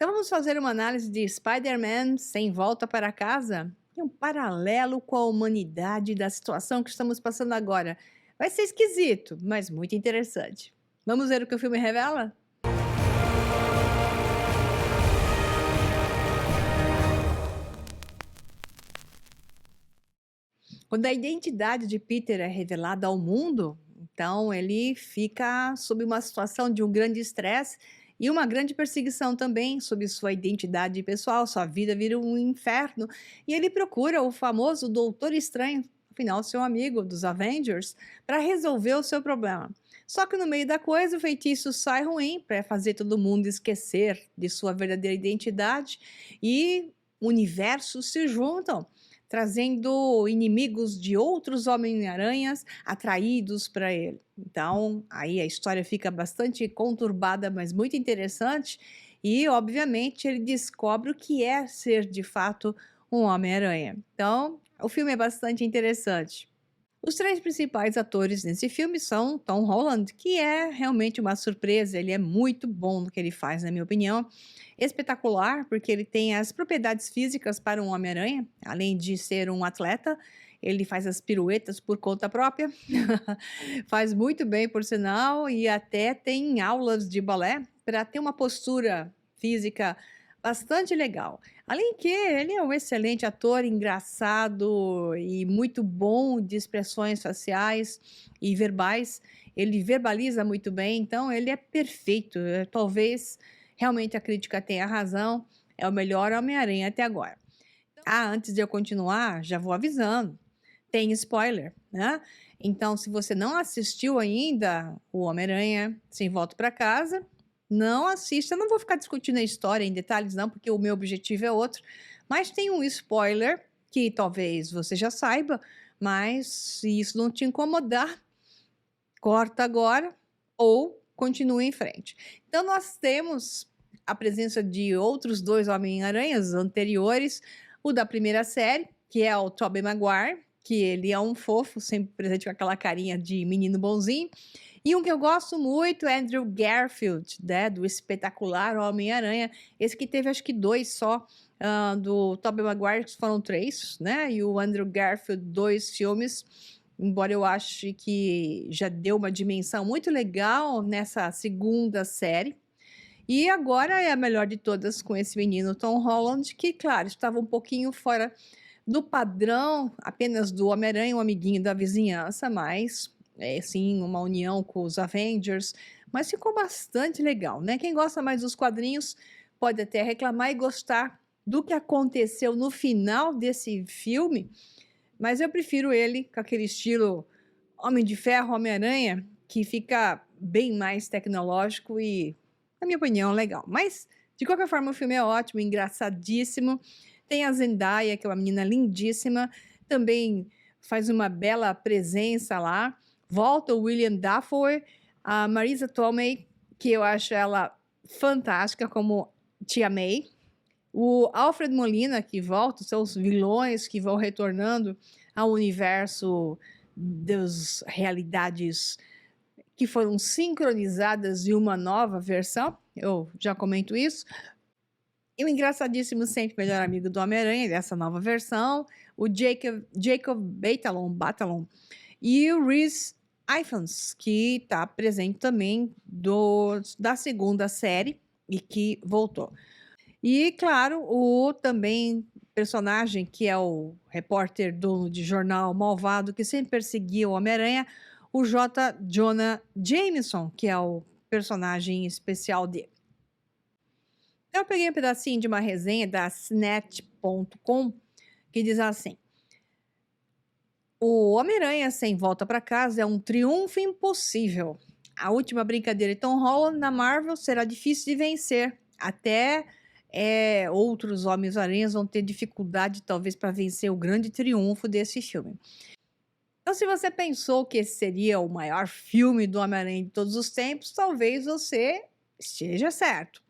Então vamos fazer uma análise de Spider-Man Sem Volta para Casa e um paralelo com a humanidade da situação que estamos passando agora. Vai ser esquisito, mas muito interessante. Vamos ver o que o filme revela? Quando a identidade de Peter é revelada ao mundo, então ele fica sob uma situação de um grande estresse e uma grande perseguição também sobre sua identidade pessoal, sua vida vira um inferno, e ele procura o famoso Doutor Estranho, afinal seu amigo dos Avengers, para resolver o seu problema. Só que no meio da coisa o feitiço sai ruim para fazer todo mundo esquecer de sua verdadeira identidade e universos se juntam, trazendo inimigos de outros Homem-Aranhas atraídos para ele. Então, aí a história fica bastante conturbada, mas muito interessante, e obviamente ele descobre o que é ser de fato um Homem-Aranha. Então, o filme é bastante interessante. Os três principais atores nesse filme são Tom Holland, que é realmente uma surpresa, ele é muito bom no que ele faz, na minha opinião. Espetacular, porque ele tem as propriedades físicas para um Homem-Aranha, além de ser um atleta, ele faz as piruetas por conta própria, faz muito bem, por sinal, e até tem aulas de balé para ter uma postura física bastante legal. Além que ele é um excelente ator, engraçado e muito bom de expressões faciais e verbais. Ele verbaliza muito bem, então ele é perfeito. Talvez realmente a crítica tenha razão, é o melhor Homem-Aranha até agora. Ah, antes de eu continuar, já vou avisando, tem spoiler, né? Então, se você não assistiu ainda o Homem-Aranha Sem Volta para Casa, não assista. Eu não vou ficar discutindo a história em detalhes, não, porque o meu objetivo é outro. Mas tem um spoiler que talvez você já saiba, mas se isso não te incomodar, corta agora ou continue em frente. Então, nós temos a presença de outros dois Homem-Aranhas anteriores, o da primeira série, que é o Tobey Maguire, que ele é um fofo, sempre presente com aquela carinha de menino bonzinho, e um que eu gosto muito é Andrew Garfield, né, do espetacular Homem-Aranha, esse que teve acho que dois só, do Tobey Maguire foram três, né, e o Andrew Garfield dois filmes, embora eu ache que já deu uma dimensão muito legal nessa segunda série. E agora é a melhor de todas com esse menino Tom Holland, que, claro, estava um pouquinho fora do padrão apenas do Homem-Aranha, um amiguinho da vizinhança, mas é sim uma união com os Avengers, mas ficou bastante legal, né? Quem gosta mais dos quadrinhos pode até reclamar e gostar do que aconteceu no final desse filme, mas eu prefiro ele com aquele estilo Homem de Ferro, Homem-Aranha, que fica bem mais tecnológico e, na minha opinião, legal. Mas, de qualquer forma, o filme é ótimo, engraçadíssimo. Tem a Zendaya, que é uma menina lindíssima, também faz uma bela presença lá. Volta o William Dafoe, a Marisa Tomei, que eu acho ela fantástica como Tia May. O Alfred Molina, que volta, são os vilões que vão retornando ao universo das realidades que foram sincronizadas em uma nova versão, eu já comento isso. E o engraçadíssimo sempre melhor amigo do Homem-Aranha, dessa nova versão, o Jacob Batalon, e o Rhys Ifans, que está presente também da segunda série e que voltou. E, claro, o também personagem que é o repórter dono de jornal malvado que sempre perseguia o Homem-Aranha, o J. Jonah Jameson, que é o personagem especial dele. Eu peguei um pedacinho de uma resenha da Snatch.com que diz assim: o Homem-Aranha Sem Volta para Casa é um triunfo impossível. A última brincadeira de Tom Holland na Marvel será difícil de vencer. Até outros Homens-Aranhas vão ter dificuldade, talvez, para vencer o grande triunfo desse filme. Então, se você pensou que esse seria o maior filme do Homem-Aranha de todos os tempos, talvez você esteja certo.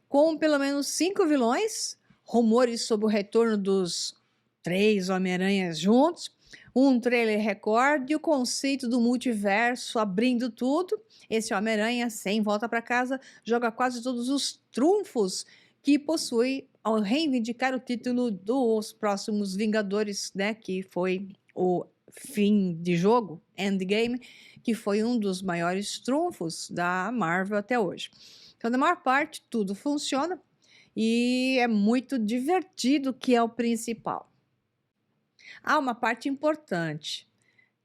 Com pelo menos 5 vilões, rumores sobre o retorno dos 3 Homem-Aranhas juntos, um trailer recorde e o conceito do multiverso abrindo tudo, esse Homem-Aranha Sem Volta para Casa joga quase todos os trunfos que possui ao reivindicar o título dos próximos Vingadores, né, que foi o fim de jogo, Endgame, que foi um dos maiores trunfos da Marvel até hoje. Então, na maior parte, tudo funciona e é muito divertido, que é o principal. Há uma parte importante.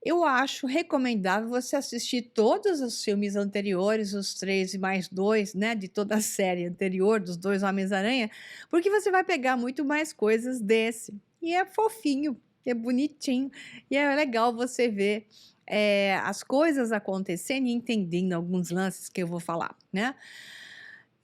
Eu acho recomendável você assistir todos os filmes anteriores, os 3 e mais 2, né, de toda a série anterior, dos 2 Homens-Aranha, porque você vai pegar muito mais coisas desse. E é fofinho, é bonitinho, e é legal você ver, as coisas acontecendo e entendendo alguns lances que eu vou falar, né.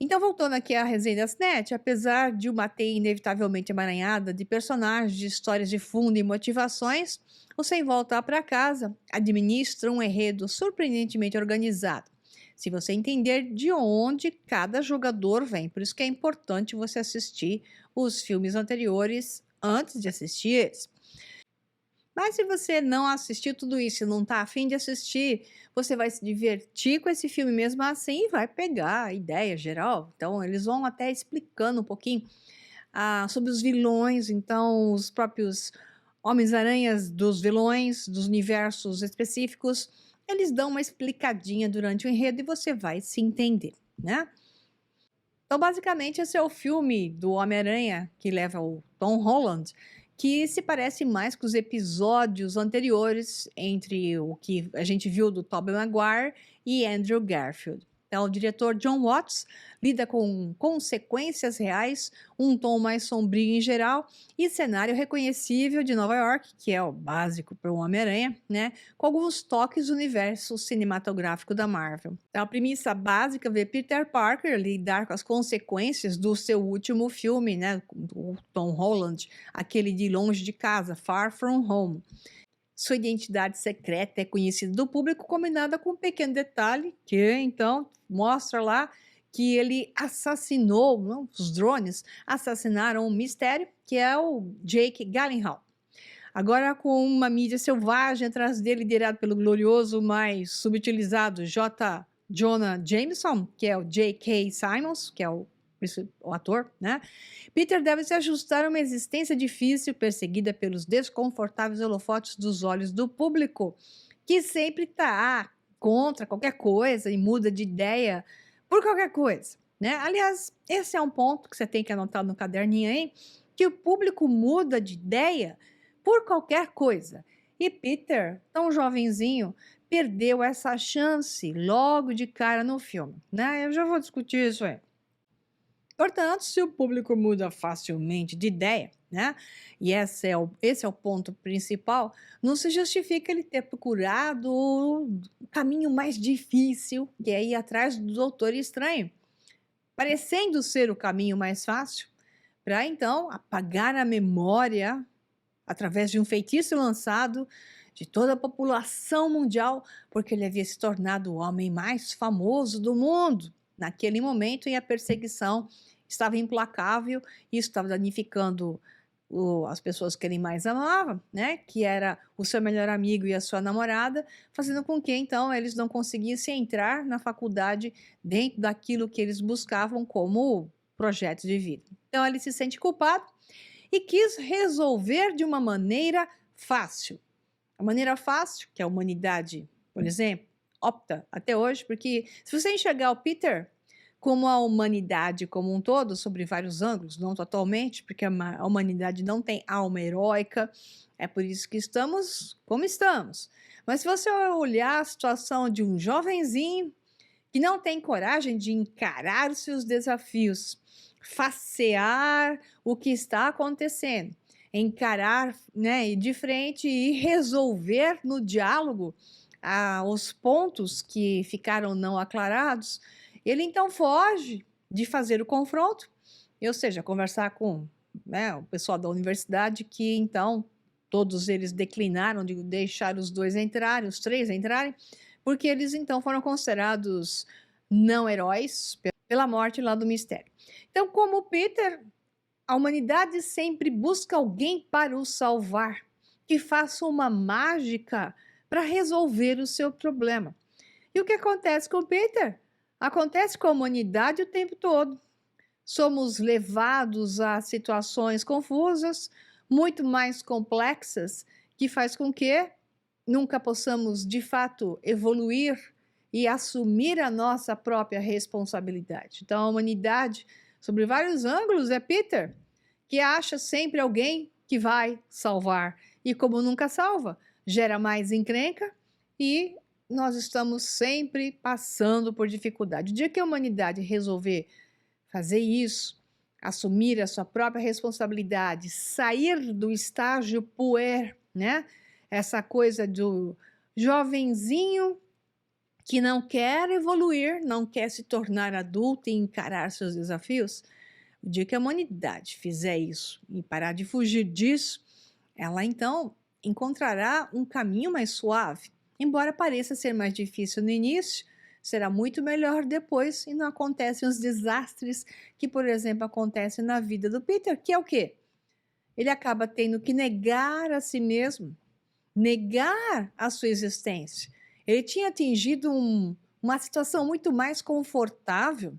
Então, voltando aqui à resenha da Snatch, apesar de uma teia inevitavelmente emaranhada de personagens, de histórias de fundo e motivações, o Sem Volta para Casa administra um enredo surpreendentemente organizado. Se você entender de onde cada jogador vem, por isso que é importante você assistir os filmes anteriores antes de assistir eles. Mas se você não assistiu tudo isso e não está afim de assistir, você vai se divertir com esse filme mesmo assim e vai pegar a ideia geral. Então, eles vão até explicando um pouquinho sobre os vilões, então, os próprios Homens-Aranhas dos vilões, dos universos específicos, eles dão uma explicadinha durante o enredo e você vai se entender, né? Então, basicamente, esse é o filme do Homem-Aranha que leva o Tom Holland, que se parece mais com os episódios anteriores entre o que a gente viu do Tobey Maguire e Andrew Garfield. Então, o diretor John Watts lida com consequências reais, um tom mais sombrio em geral e cenário reconhecível de Nova York, que é o básico para o Homem-Aranha, né? Com alguns toques do universo cinematográfico da Marvel. Então, a premissa básica vê Peter Parker lidar com as consequências do seu último filme, né? O Tom Holland, aquele de Longe de Casa, Far From Home. Sua identidade secreta é conhecida do público, combinada com um pequeno detalhe que, então, mostra lá que ele assassinou, não, os drones assassinaram um mistério, que é o Jake Gyllenhaal. Agora, com uma mídia selvagem atrás dele, liderado pelo glorioso, mais subutilizado J. Jonah Jameson, que é o J.K. Simmons, que é o ator, né? Peter deve se ajustar a uma existência difícil, perseguida pelos desconfortáveis holofotes dos olhos do público, que sempre está contra qualquer coisa e muda de ideia por qualquer coisa, né? Aliás, esse é um ponto que você tem que anotar no caderninho aí, que o público muda de ideia por qualquer coisa. E Peter, tão jovenzinho, perdeu essa chance logo de cara no filme, né? Eu já vou discutir isso aí. Portanto, se o público muda facilmente de ideia, né? E esse é o ponto principal, não se justifica ele ter procurado o caminho mais difícil, que é ir atrás do Doutor Estranho, parecendo ser o caminho mais fácil, para então apagar a memória através de um feitiço lançado de toda a população mundial, porque ele havia se tornado o homem mais famoso do mundo naquele momento e a perseguição estava implacável e isso estava danificando as pessoas que ele mais amava, né? Que era o seu melhor amigo e a sua namorada, fazendo com que então eles não conseguissem entrar na faculdade dentro daquilo que eles buscavam como projeto de vida. Então ele se sente culpado e quis resolver de uma maneira fácil. A maneira fácil, que a humanidade, por exemplo, opta até hoje, porque se você enxergar o Peter como a humanidade como um todo, sobre vários ângulos, não totalmente, porque a humanidade não tem alma heróica, é por isso que estamos como estamos. Mas se você olhar a situação de um jovenzinho que não tem coragem de encarar os seus desafios, facear o que está acontecendo, encarar, né, de frente e resolver no diálogo os pontos que ficaram não aclarados, ele então foge de fazer o confronto, ou seja, conversar com, né, o pessoal da universidade, que então todos eles declinaram de deixar os dois entrarem, os três entrarem, porque eles então foram considerados não heróis pela morte lá do mistério. Então, como Peter, a humanidade sempre busca alguém para o salvar, que faça uma mágica para resolver o seu problema. E o que acontece com Peter? Acontece com a humanidade o tempo todo. somos levados a situações confusas, muito mais complexas, que faz com que nunca possamos, de fato, evoluir e assumir a nossa própria responsabilidade. Então, a humanidade, sobre vários ângulos, é Peter, que acha sempre alguém que vai salvar. E como nunca salva, gera mais encrenca e nós estamos sempre passando por dificuldade. O dia que a humanidade resolver fazer isso, assumir a sua própria responsabilidade, sair do estágio puer, né? Essa coisa do jovenzinho que não quer evoluir, não quer se tornar adulto e encarar seus desafios. O dia que a humanidade fizer isso e parar de fugir disso, ela então encontrará um caminho mais suave. Embora pareça ser mais difícil no início, será muito melhor depois e não acontecem os desastres que, por exemplo, acontecem na vida do Peter, que é o quê? Ele acaba tendo que negar a si mesmo, negar a sua existência. Ele tinha atingido uma situação muito mais confortável.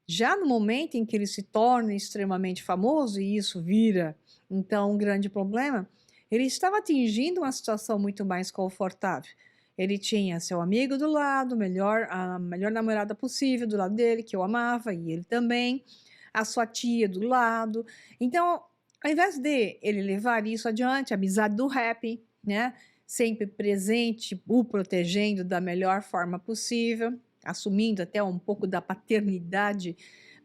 Já no momento em que ele se torna extremamente famoso, e isso vira, então, um grande problema, ele estava atingindo uma situação muito mais confortável. Ele tinha seu amigo do lado, a melhor namorada possível do lado dele, que eu amava, e ele também, a sua tia do lado. Então, ao invés de ele levar isso adiante, a amizade do Happy, né? Sempre presente, o protegendo da melhor forma possível, assumindo até um pouco da paternidade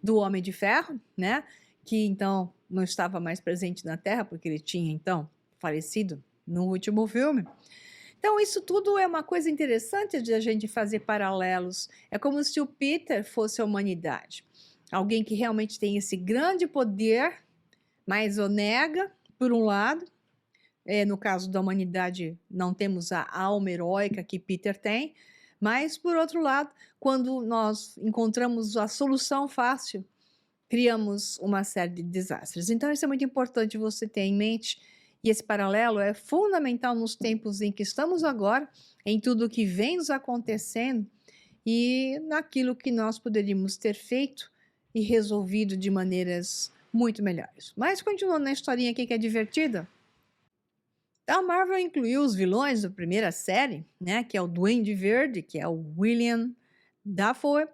do Homem de Ferro, né? Que então não estava mais presente na Terra, porque ele tinha então falecido no último filme. Então, isso tudo é uma coisa interessante de a gente fazer paralelos. É como se o Peter fosse a humanidade. Alguém que realmente tem esse grande poder, mas o nega, por um lado. No caso da humanidade, não temos a alma heróica que Peter tem, mas, por outro lado, quando nós encontramos a solução fácil, criamos uma série de desastres. Então, isso é muito importante você ter em mente, e esse paralelo é fundamental nos tempos em que estamos agora, em tudo que vem nos acontecendo e naquilo que nós poderíamos ter feito e resolvido de maneiras muito melhores. Mas, continuando na historinha aqui que é divertida, a Marvel incluiu os vilões da primeira série, né, que é o Duende Verde, que é o William Dafoe,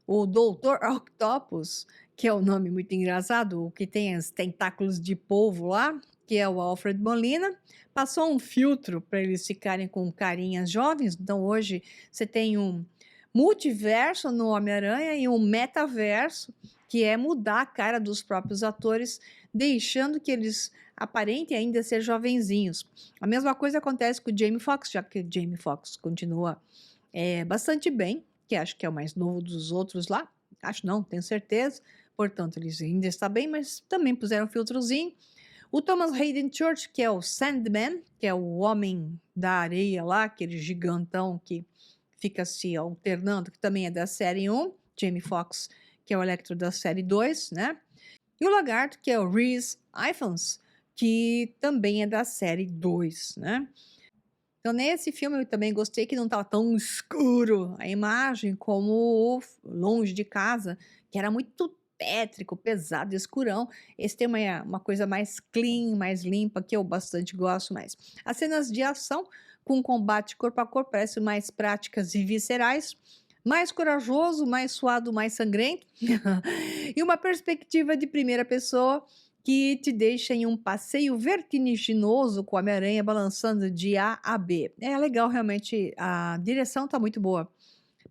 o Doutor Octopus, que é um nome muito engraçado, o que tem os tentáculos de polvo lá, que é o Alfred Molina, passou um filtro para eles ficarem com carinhas jovens, então hoje você tem um multiverso no Homem-Aranha e um metaverso, que é mudar a cara dos próprios atores, deixando que eles aparentem ainda ser jovenzinhos. A mesma coisa acontece com o Jamie Foxx, já que o Jamie Foxx continua bastante bem, que acho que é o mais novo dos outros lá. Acho não, tenho certeza. Portanto, ele ainda está bem, mas também puseram um filtrozinho. O Thomas Hayden Church, que é o Sandman, que é o homem da areia lá, aquele gigantão que fica se alternando, que também é da série 1. Jamie Foxx, que é o Electro da série 2, né? E o Lagarto, que é o Rhys Ifans, que também é da série 2, né? Então, nesse filme eu também gostei que não estava tão escuro a imagem como Longe de Casa, que era muito tétrico, pesado, escurão. Esse tem uma coisa mais clean, mais limpa, que eu bastante gosto mais. As cenas de ação com combate corpo a corpo parecem mais práticas e viscerais, mais corajoso, mais suado, mais sangrento, e uma perspectiva de primeira pessoa que te deixa em um passeio vertiginoso com a Homem-Aranha balançando de A a B. É legal, realmente, a direção está muito boa.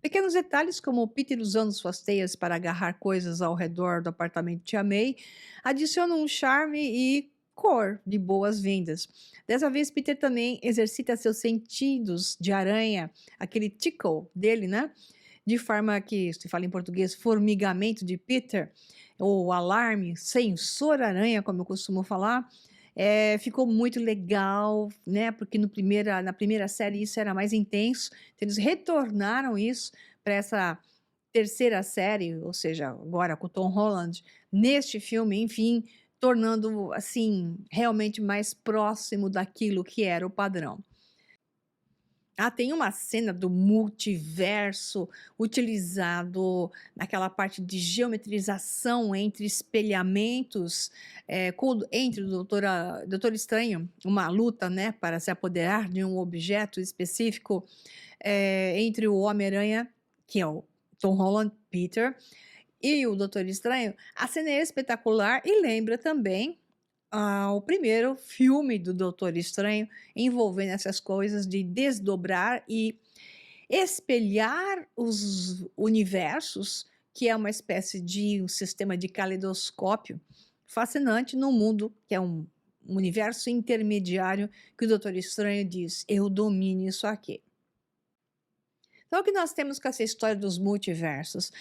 Pequenos detalhes, como o Peter usando suas teias para agarrar coisas ao redor do apartamento de Tia May, adicionam um charme e cor de boas-vindas. Dessa vez, Peter também exercita seus sentidos de aranha, aquele tickle dele, né? De forma que, se fala em português, formigamento de Peter, ou alarme, sensor aranha, como eu costumo falar, ficou muito legal, né? Porque na primeira série isso era mais intenso, então eles retornaram isso para essa terceira série, ou seja, agora com o Tom Holland, neste filme, enfim, tornando assim realmente mais próximo daquilo que era o padrão. Ah, tem uma cena do multiverso utilizado naquela parte de geometrização entre espelhamentos, entre o Doutor Estranho, uma luta, né, para se apoderar de um objeto específico, entre o Homem-Aranha, que é o Tom Holland, Peter, e o Doutor Estranho. A cena é espetacular e lembra também o primeiro filme do Doutor Estranho, envolvendo essas coisas de desdobrar e espelhar os universos, que é uma espécie de um sistema de caleidoscópio fascinante no mundo, que é um universo intermediário, que o Doutor Estranho diz: eu domino isso aqui. Então, o que nós temos com essa história dos multiversos?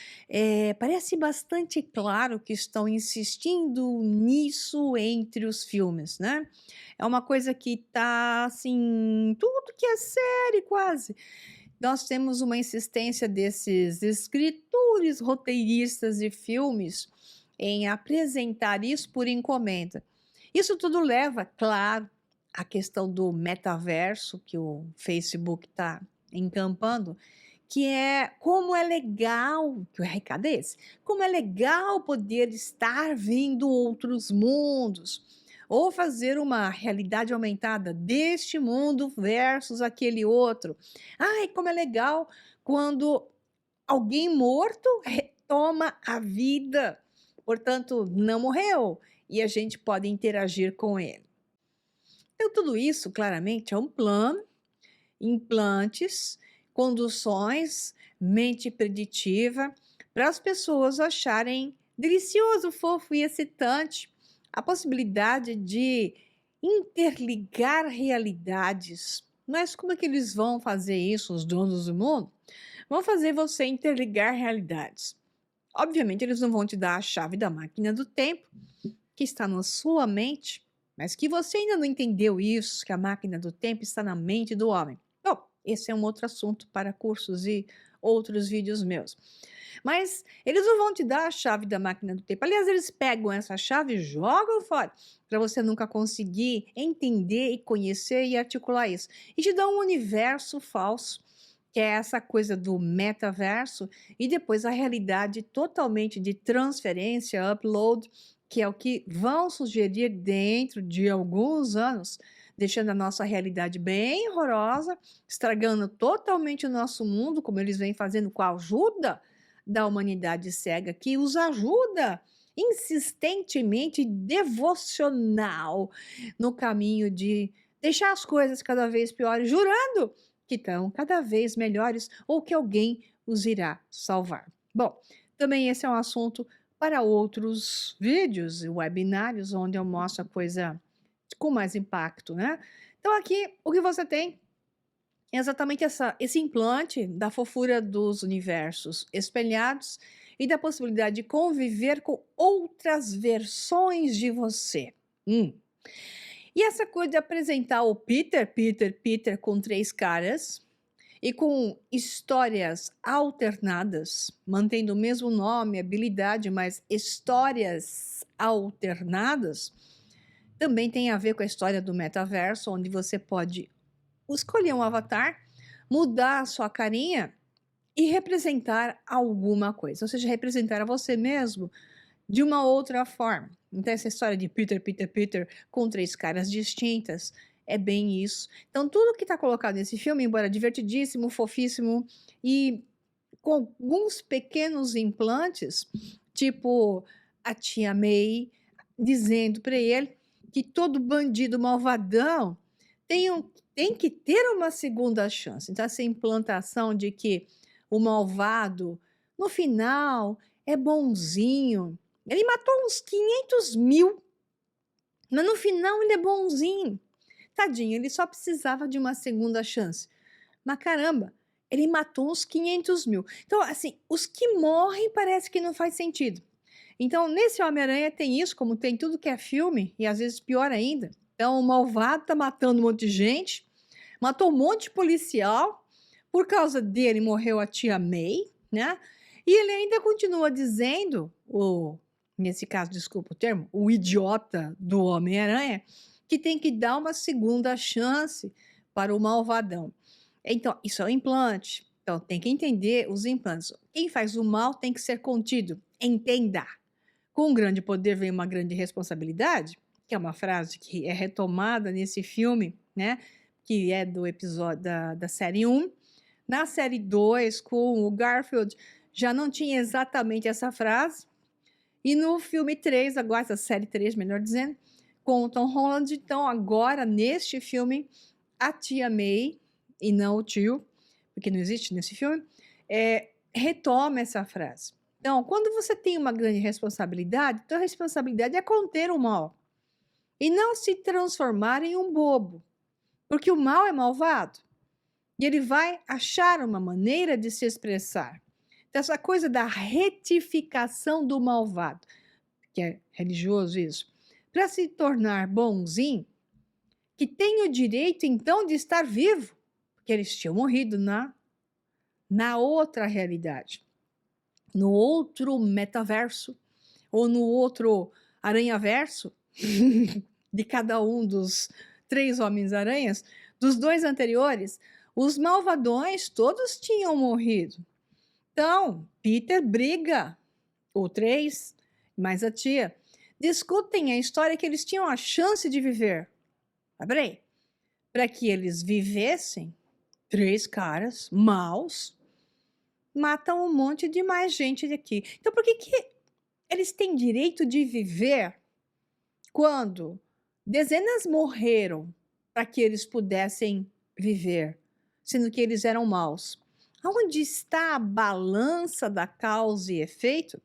Parece bastante claro que estão insistindo nisso entre os filmes, né? É uma coisa que tá assim, tudo que é série quase. Nós temos uma insistência desses escritores, roteiristas de filmes em apresentar isso por encomenda. Isso tudo leva, claro, à questão do metaverso que o Facebook está encampando, que é como é legal, que o recado é esse, como é legal poder estar vendo outros mundos, ou fazer uma realidade aumentada deste mundo versus aquele outro. Ai, como é legal quando alguém morto retoma a vida, portanto, não morreu, e a gente pode interagir com ele. Então, tudo isso, claramente, é um plano, implantes, conduções, mente preditiva, para as pessoas acharem delicioso, fofo e excitante a possibilidade de interligar realidades. Mas como é que eles vão fazer isso, os donos do mundo? Vão fazer você interligar realidades. Obviamente, eles não vão te dar a chave da máquina do tempo, que está na sua mente, mas que você ainda não entendeu isso, que a máquina do tempo está na mente do homem. Bom, esse é um outro assunto para cursos e outros vídeos meus. Mas eles não vão te dar a chave da máquina do tempo. Aliás, eles pegam essa chave e jogam fora, para você nunca conseguir entender e conhecer e articular isso. E te dão um universo falso, que é essa coisa do metaverso, e depois a realidade totalmente de transferência, upload, que é o que vão sugerir dentro de alguns anos, deixando a nossa realidade bem horrorosa, estragando totalmente o nosso mundo, como eles vêm fazendo com a ajuda da humanidade cega, que os ajuda insistentemente devocional no caminho de deixar as coisas cada vez piores, jurando que estão cada vez melhores ou que alguém os irá salvar. Bom, também esse é um assunto para outros vídeos e webinários onde eu mostro a coisa com mais impacto, né? Então aqui o que você tem é exatamente esse implante da fofura dos universos espelhados e da possibilidade de conviver com outras versões de você. E essa coisa de apresentar o Peter com três caras e com histórias alternadas, mantendo o mesmo nome, habilidade, mas histórias alternadas, também tem a ver com a história do metaverso, onde você pode escolher um avatar, mudar a sua carinha e representar alguma coisa, ou seja, representar a você mesmo de uma outra forma. Então, essa história de Peter com três caras distintas é bem isso. Então, tudo que está colocado nesse filme, embora divertidíssimo, fofíssimo e com alguns pequenos implantes, tipo a tia May dizendo para ele que todo bandido malvadão tem que ter uma segunda chance. Então, essa implantação de que o malvado, no final, é bonzinho. Ele matou uns 500 mil, mas no final ele é bonzinho. Tadinho, ele só precisava de uma segunda chance. Mas caramba, ele matou uns 500 mil. Então, assim, os que morrem parece que não faz sentido. Então, nesse Homem-Aranha tem isso, como tem tudo que é filme, e às vezes pior ainda. Então, o malvado tá matando um monte de gente, matou um monte de policial, por causa dele morreu a tia May, né? E ele ainda continua dizendo, nesse caso, desculpa o termo, o idiota do Homem-Aranha, que tem que dar uma segunda chance para o malvadão. Então, isso é um implante. Então, tem que entender os implantes. Quem faz o mal tem que ser contido. Entenda. Com um grande poder vem uma grande responsabilidade, que é uma frase que é retomada nesse filme, né? Que é do episódio da série 1. Na série 2, com o Garfield, já não tinha exatamente essa frase. E no filme 3, agora, essa série 3, melhor dizendo, com o Tom Holland, então agora, neste filme, a tia May, e não o tio, porque não existe nesse filme, retoma essa frase. Então, quando você tem uma grande responsabilidade, então a responsabilidade é conter o mal e não se transformar em um bobo, porque o mal é malvado e ele vai achar uma maneira de se expressar. Então, essa coisa da retificação do malvado, que é religioso isso, para se tornar bonzinho, que tem o direito então de estar vivo, porque eles tinham morrido na outra realidade, no outro metaverso, ou no outro aranhaverso, de cada um dos 3 Homens-Aranhas, dos 2 anteriores, os malvadões todos tinham morrido. Então, Peter briga, ou 3, mais a tia, discutem a história que eles tinham a chance de viver. Mas peraí, para que eles vivessem, 3 caras maus matam um monte de mais gente aqui. Então, por que eles têm direito de viver quando dezenas morreram para que eles pudessem viver, sendo que eles eram maus? Aonde está a balança da causa e efeito?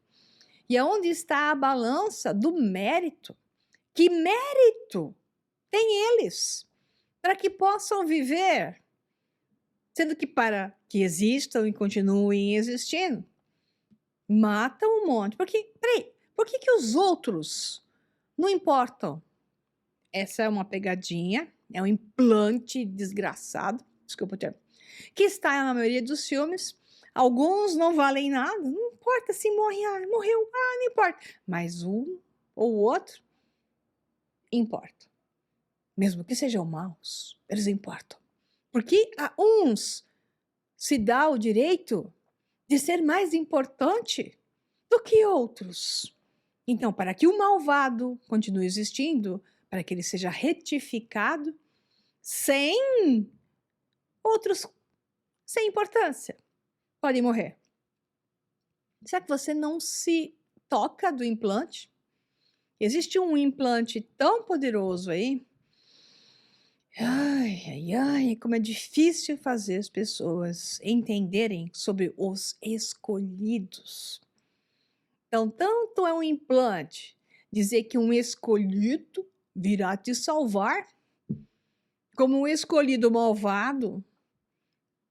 E aonde está a balança do mérito? Que mérito têm eles para que possam viver? Sendo que para que existam e continuem existindo, matam um monte. Porque, peraí, por que os outros não importam? Essa é uma pegadinha, é um implante desgraçado, desculpa o termo, que está na maioria dos filmes. Alguns não valem nada, não importa se morre, morreu, não importa. Mas um ou o outro importa. Mesmo que sejam maus, eles importam. Porque a uns se dá o direito de ser mais importante do que outros. Então, para que o malvado continue existindo, para que ele seja retificado, sem outros, sem importância, podem morrer. Será que você não se toca do implante? Existe um implante tão poderoso aí. Ai, ai, ai, como é difícil fazer as pessoas entenderem sobre os escolhidos. Então, tanto é um implante dizer que um escolhido virá te salvar, como um escolhido malvado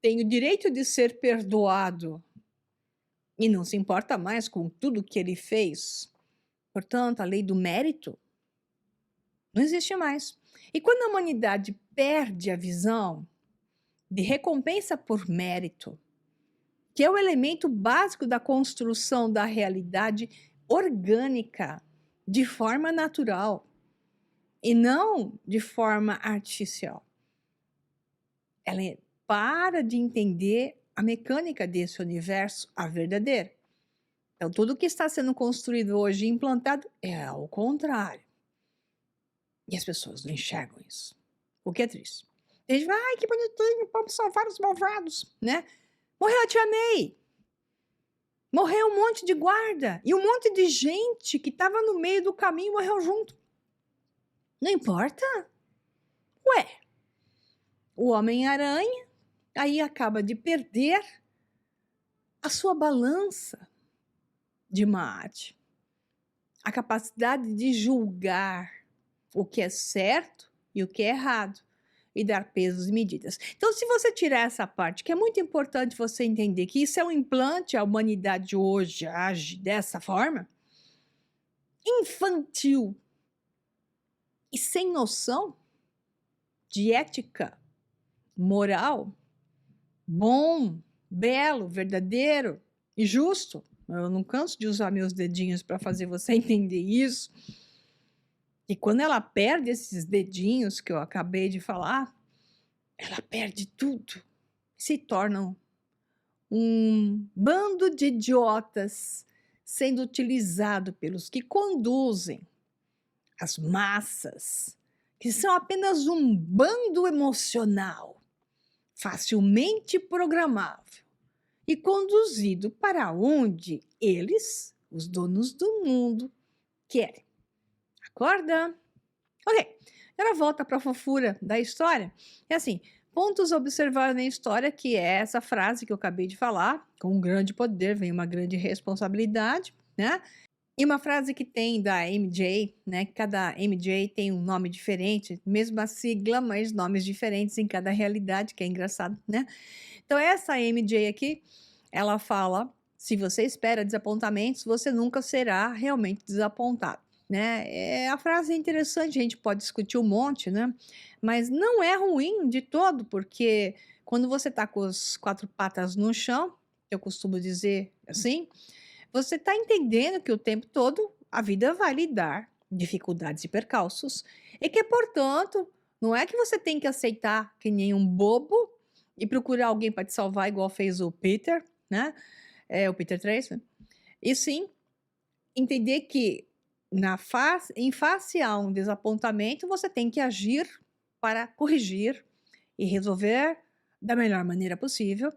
tem o direito de ser perdoado e não se importa mais com tudo que ele fez. Portanto, a lei do mérito não existe mais. E quando a humanidade perde a visão de recompensa por mérito, que é o elemento básico da construção da realidade orgânica, de forma natural, e não de forma artificial, ela para de entender a mecânica desse universo, a verdadeira. Então, tudo que está sendo construído hoje e implantado é ao contrário. E as pessoas não enxergam isso, o que é triste. Eles falam, ai, que bonitinho, vamos salvar os malvados, né? Morreu a tia May. Morreu um monte de guarda. E um monte de gente que estava no meio do caminho morreu junto. Não importa. Ué, o Homem-Aranha aí acaba de perder a sua balança de mate, a capacidade de julgar o que é certo e o que é errado e dar pesos e medidas. Então, se você tirar essa parte, que é muito importante você entender que isso é um implante, a humanidade hoje age dessa forma, infantil e sem noção de ética, moral, bom, belo, verdadeiro e justo. Eu não canso de usar meus dedinhos para fazer você entender isso. E quando ela perde esses dedinhos que eu acabei de falar, ela perde tudo. se tornam um bando de idiotas sendo utilizado pelos que conduzem as massas, que são apenas um bando emocional, facilmente programável e conduzido para onde eles, os donos do mundo, querem. Acorda? Ok, agora volta para a fofura da história. É assim, pontos a observar na história, que é essa frase que eu acabei de falar: com um grande poder vem uma grande responsabilidade, né? E uma frase que tem da MJ, né? Cada MJ tem um nome diferente, mesma sigla, mas nomes diferentes em cada realidade, que é engraçado, né? Então, essa MJ aqui, ela fala: se você espera desapontamentos, você nunca será realmente desapontado, né? A frase é interessante, a gente pode discutir um monte, né? Mas não é ruim de todo, porque quando você está com as quatro patas no chão, eu costumo dizer assim, você está entendendo que o tempo todo a vida vai lhe dar dificuldades e percalços, e que, portanto, não é que você tem que aceitar que nem um bobo e procurar alguém para te salvar, igual fez o Peter, né? O Peter 3, né? E sim, entender que em face a um desapontamento, você tem que agir para corrigir e resolver da melhor maneira possível.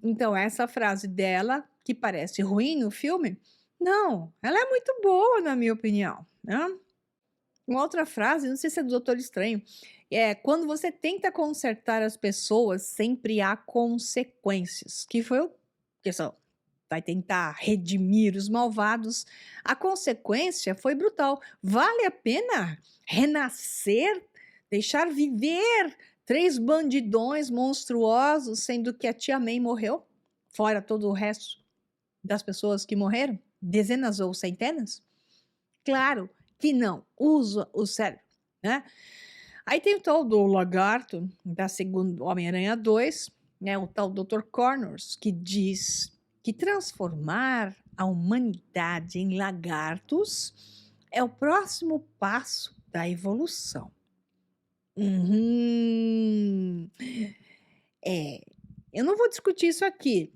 Então, essa frase dela, que parece ruim no filme, não, ela é muito boa, na minha opinião, né? Uma outra frase, não sei se é do Doutor Estranho, é: quando você tenta consertar as pessoas, sempre há consequências. Que foi o que só vai tentar redimir os malvados. A consequência foi brutal. Vale a pena renascer, deixar viver três bandidões monstruosos, sendo que a tia May morreu, fora todo o resto das pessoas que morreram, dezenas ou centenas? Claro que não. Usa o cérebro, né? Aí tem o tal do lagarto, da segunda Homem-Aranha 2, né? O tal Dr. Connors, que diz que transformar a humanidade em lagartos é o próximo passo da evolução. Uhum. Eu não vou discutir isso aqui,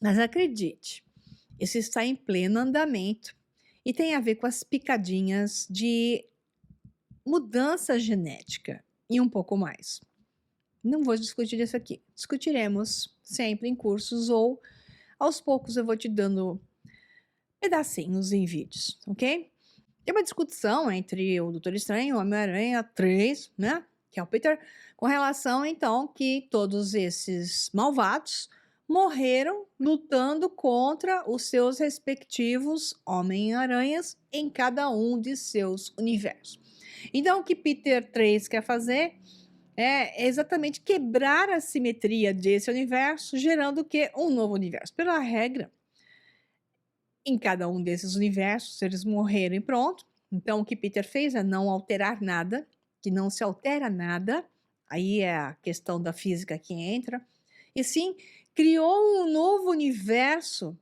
mas acredite, isso está em pleno andamento e tem a ver com as picadinhas de mudança genética e um pouco mais. Não vou discutir isso aqui. Discutiremos sempre em cursos ou aos poucos eu vou te dando pedacinhos em vídeos, ok? Tem uma discussão entre o Doutor Estranho e o Homem-Aranha 3, né? Que é o Peter, com relação então que todos esses malvados morreram lutando contra os seus respectivos Homem-Aranhas em cada um de seus universos. Então, o que Peter 3 quer fazer é exatamente quebrar a simetria desse universo, gerando o quê? Um novo universo. Pela regra, em cada um desses universos, eles morreram e pronto. Então, o que Peter fez é não alterar nada, que não se altera nada. Aí é a questão da física que entra. E sim, criou um novo universo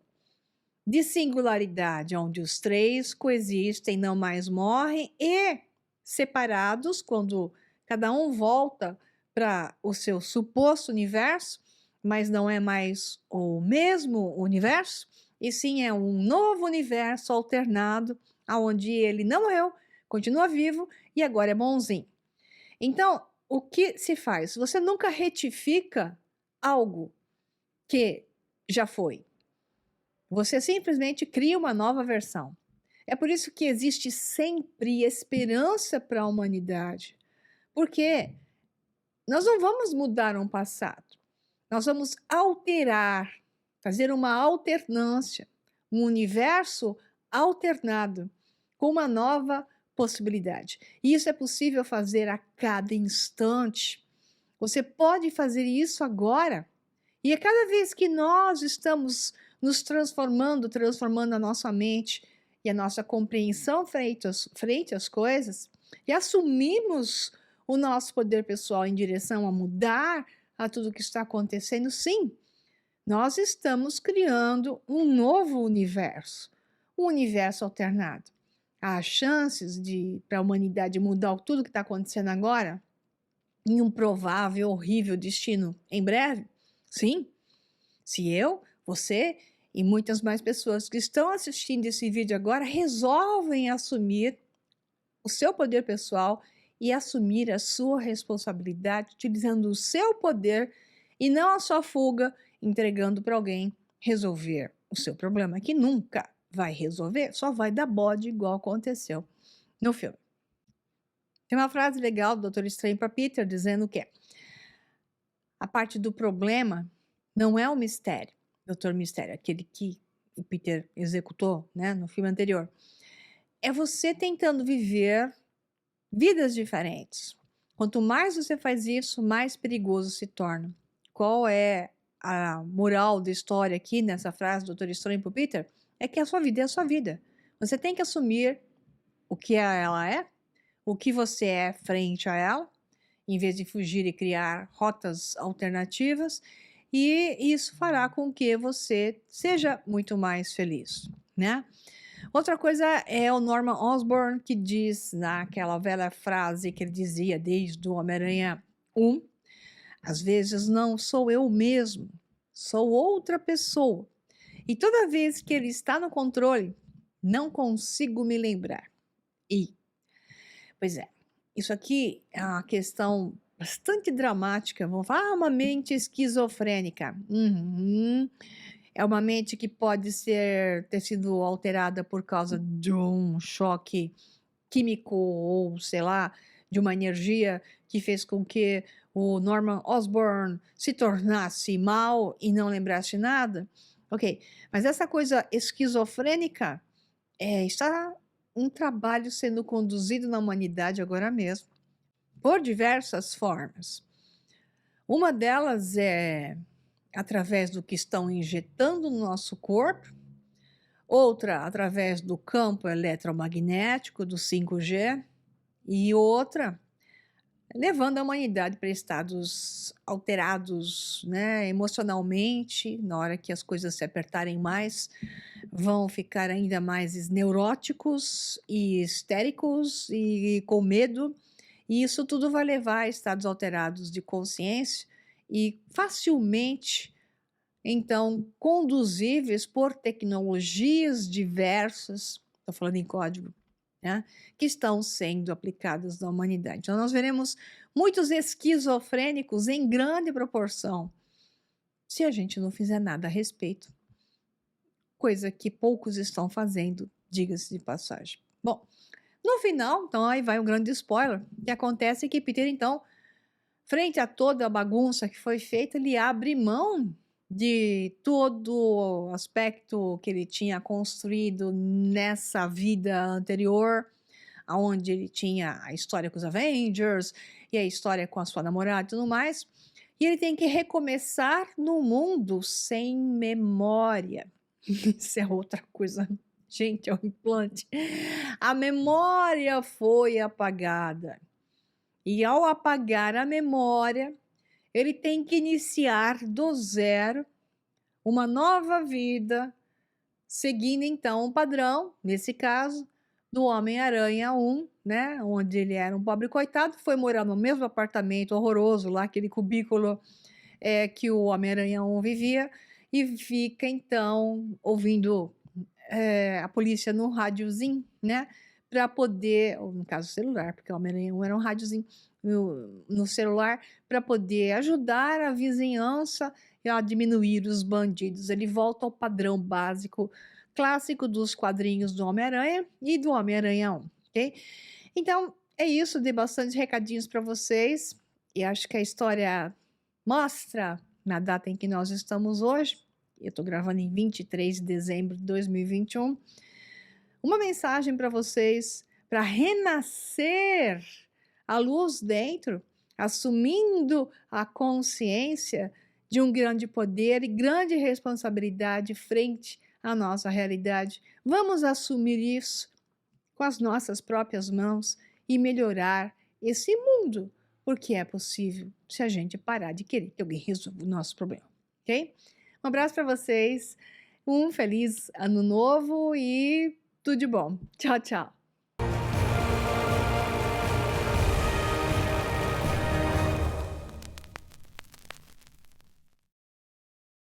de singularidade, onde os três coexistem, não mais morrem e separados, quando cada um volta para o seu suposto universo, mas não é mais o mesmo universo, e sim é um novo universo alternado, onde ele não morreu, continua vivo e agora é bonzinho. Então, o que se faz? Você nunca retifica algo que já foi. Você simplesmente cria uma nova versão. É por isso que existe sempre esperança para a humanidade, porque nós não vamos mudar um passado, nós vamos alterar, fazer uma alternância, um universo alternado, com uma nova possibilidade. E isso é possível fazer a cada instante. Você pode fazer isso agora. E a cada vez que nós estamos nos transformando a nossa mente e a nossa compreensão frente às coisas, e assumimos o nosso poder pessoal em direção a mudar a tudo que está acontecendo, sim, nós estamos criando um novo universo, um universo alternado. Há chances para a humanidade mudar tudo que está acontecendo agora? em um provável horrível destino em breve? Sim, se eu, você e muitas mais pessoas que estão assistindo esse vídeo agora resolvem assumir o seu poder pessoal e assumir a sua responsabilidade, utilizando o seu poder e não a sua fuga, entregando para alguém resolver o seu problema, que nunca vai resolver, só vai dar bode igual aconteceu no filme. Tem uma frase legal do Doutor Estranho para Peter dizendo que a parte do problema não é o mistério, Doutor Mistério, aquele que o Peter executou, né, no filme anterior. É você tentando viver vidas diferentes. Quanto mais você faz isso, mais perigoso se torna. Qual é a moral da história aqui nessa frase do Doutor Estranho para o Peter? É que a sua vida é a sua vida. Você tem que assumir o que ela é, o que você é frente a ela, em vez de fugir e criar rotas alternativas, e isso fará com que você seja muito mais feliz, né? Outra coisa é o Norman Osborn, que diz naquela velha frase que ele dizia desde o Homem-Aranha 1, às vezes não sou eu mesmo, sou outra pessoa. E toda vez que ele está no controle, não consigo me lembrar. E, pois é, isso aqui é uma questão bastante dramática. Vamos falar, uma mente esquizofrênica. É uma mente que pode ter sido alterada por causa de um choque químico ou, sei lá, de uma energia que fez com que o Norman Osborn se tornasse mal e não lembrasse nada. Ok, mas essa coisa esquizofrênica está um trabalho sendo conduzido na humanidade agora mesmo, por diversas formas. Uma delas é através do que estão injetando no nosso corpo, outra através do campo eletromagnético do 5G, e outra levando a humanidade para estados alterados, né, emocionalmente. Na hora que as coisas se apertarem mais, vão ficar ainda mais neuróticos e histéricos e com medo, e isso tudo vai levar a estados alterados de consciência e facilmente então conduzíveis por tecnologias diversas, estou falando em código, né, que estão sendo aplicadas na humanidade. Então nós veremos muitos esquizofrênicos em grande proporção, se a gente não fizer nada a respeito, coisa que poucos estão fazendo, diga-se de passagem. Bom, no final, então aí vai um grande spoiler, o que acontece é que Peter, então, frente a toda a bagunça que foi feita, ele abre mão de todo o aspecto que ele tinha construído nessa vida anterior, onde ele tinha a história com os Avengers e a história com a sua namorada e tudo mais, e ele tem que recomeçar no mundo sem memória. Isso é outra coisa. Gente, é um implante. A memória foi apagada. E ao apagar a memória, ele tem que iniciar do zero uma nova vida, seguindo então um padrão, nesse caso, do Homem-Aranha 1, né? Onde ele era um pobre coitado, foi morar no mesmo apartamento horroroso lá, aquele cubículo que o Homem-Aranha 1 vivia, e fica então ouvindo a polícia no rádiozinho, né? Para poder, ou no caso celular, porque o Homem-Aranha 1 era um rádiozinho no celular, para poder ajudar a vizinhança a diminuir os bandidos. Ele volta ao padrão básico, clássico dos quadrinhos do Homem-Aranha e do Homem-Aranha 1, ok? Então, é isso, dei bastante recadinhos para vocês, e acho que a história mostra, na data em que nós estamos hoje, eu estou gravando em 23 de dezembro de 2021, uma mensagem para vocês, para renascer a luz dentro, assumindo a consciência de um grande poder e grande responsabilidade frente à nossa realidade. Vamos assumir isso com as nossas próprias mãos e melhorar esse mundo, porque é possível se a gente parar de querer que alguém resolva o nosso problema, ok? Um abraço para vocês, um feliz ano novo e tudo de bom. Tchau, tchau.